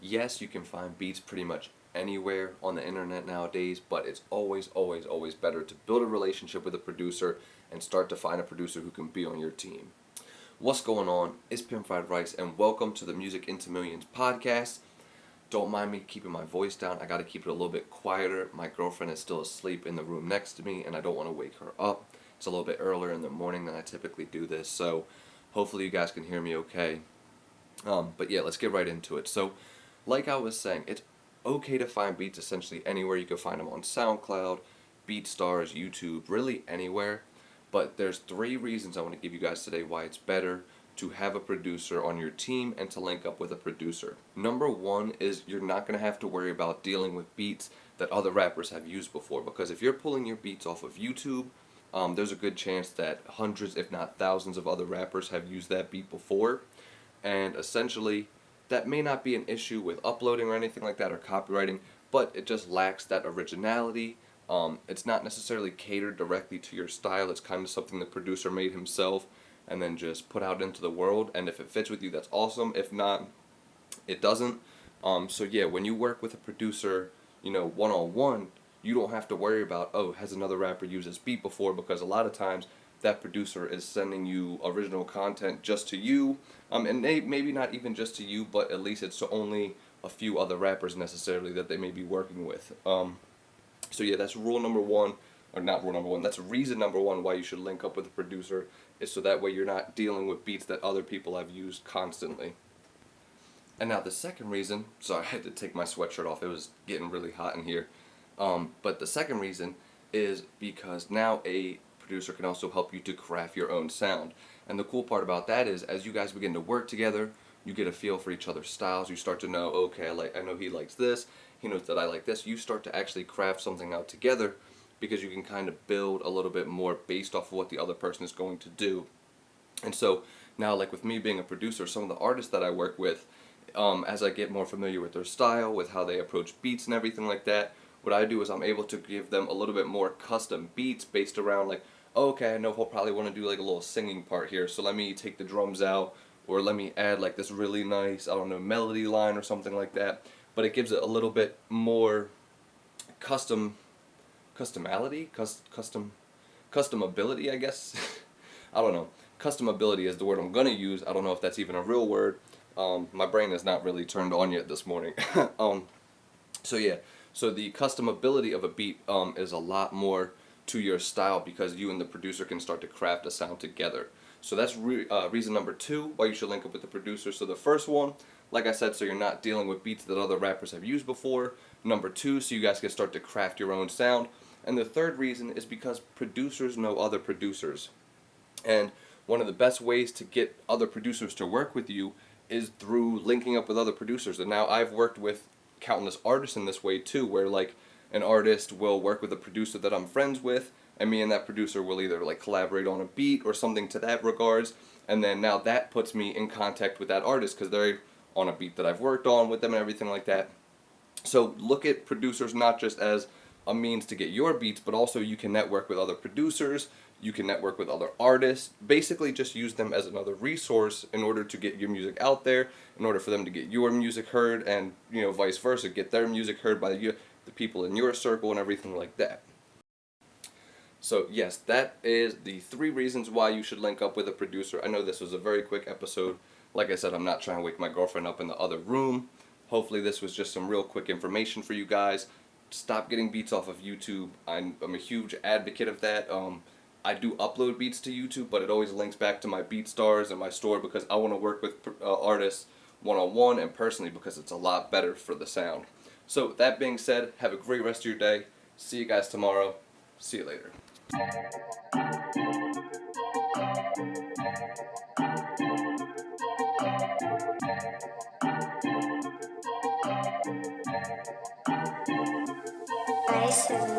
Yes, you can find beats pretty much anywhere on the internet nowadays, but it's always, always, always better to build a relationship with a producer and start to find a producer who can be on your team. What's going on? It's Pim Fried Rice, and welcome to the Music into Millions podcast. Don't mind me keeping my voice down. I got to keep it a little bit quieter. My girlfriend is still asleep in the room next to me, and I don't want to wake her up. It's a little bit earlier in the morning than I typically do this, so hopefully you guys can hear me okay. But yeah, let's get right into it. So, like I was saying, it's okay to find beats essentially anywhere. You can find them on SoundCloud, BeatStars, YouTube, really anywhere. But there's three reasons I want to give you guys today why it's better to have a producer on your team and to link up with a producer. Number one is you're not going to have to worry about dealing with beats that other rappers have used before, because if you're pulling your beats off of YouTube, there's a good chance that hundreds, if not thousands, of other rappers have used that beat before, and essentially that may not be an issue with uploading or anything like that or copywriting, but it just lacks that originality. It's not necessarily catered directly to your style. It's kind of something the producer made himself and then just put out into the world. And if it fits with you, that's awesome. If not, it doesn't. So yeah, when you work with a producer, one on one, you don't have to worry about, oh, has another rapper used this beat before? Because a lot of times that producer is sending you original content just to you, and maybe not even just to you, but at least it's to only a few other rappers necessarily that they may be working with. So yeah, that's rule number one, or not rule number one. That's reason number one why you should link up with a producer, is so that way you're not dealing with beats that other people have used constantly. And now the second reason, sorry, I had to take my sweatshirt off. It was getting really hot in here. But the second reason is because now a producer can also help you to craft your own sound. And the cool part about that is, as you guys begin to work together, you get a feel for each other's styles. You start to know, okay, I know he likes this, he knows that I like this. You start to actually craft something out together, because you can kind of build a little bit more based off of what the other person is going to do. And so now, like with me being a producer, some of the artists that I work with, as I get more familiar with their style, with how they approach beats and everything like that, what I do is I'm able to give them a little bit more custom beats based around, like, oh, okay, I know he'll probably want to do like a little singing part here, so let me take the drums out, or let me add like this really nice, I don't know, melody line or something like that. But it gives it a little bit more custom, customability, I guess. I don't know. Customability is the word I'm gonna use. I don't know if that's even a real word. My brain is not really turned on yet this morning. So yeah, so the customability of a beat is a lot more to your style, because you and the producer can start to craft a sound together. So that's reason number two why you should link up with the producer. So the first one, like I said, so you're not dealing with beats that other rappers have used before. Number two, so you guys can start to craft your own sound. And the third reason is because producers know other producers. And one of the best ways to get other producers to work with you is through linking up with other producers. And now I've worked with countless artists in this way too, where like an artist will work with a producer that I'm friends with, and me and that producer will either like collaborate on a beat or something to that regards, and then now that puts me in contact with that artist because they're on a beat that I've worked on with them and everything like that. So look at producers not just as a means to get your beats, but also you can network with other producers, you can network with other artists. Basically just use them as another resource in order to get your music out there, in order for them to get your music heard, and vice versa, get their music heard by the people in your circle and everything like that. So yes, that is the three reasons why you should link up with a producer. I know this was a very quick episode. Like I said, I'm not trying to wake my girlfriend up in the other room. Hopefully this was just some real quick information for you guys. Stop getting beats off of YouTube. I'm a huge advocate of that. I do upload beats to YouTube, but it always links back to my BeatStars and my store, because I want to work with artists one-on-one and personally, because it's a lot better for the sound. So that being said, have a great rest of your day. See you guys tomorrow. See you later. Nice.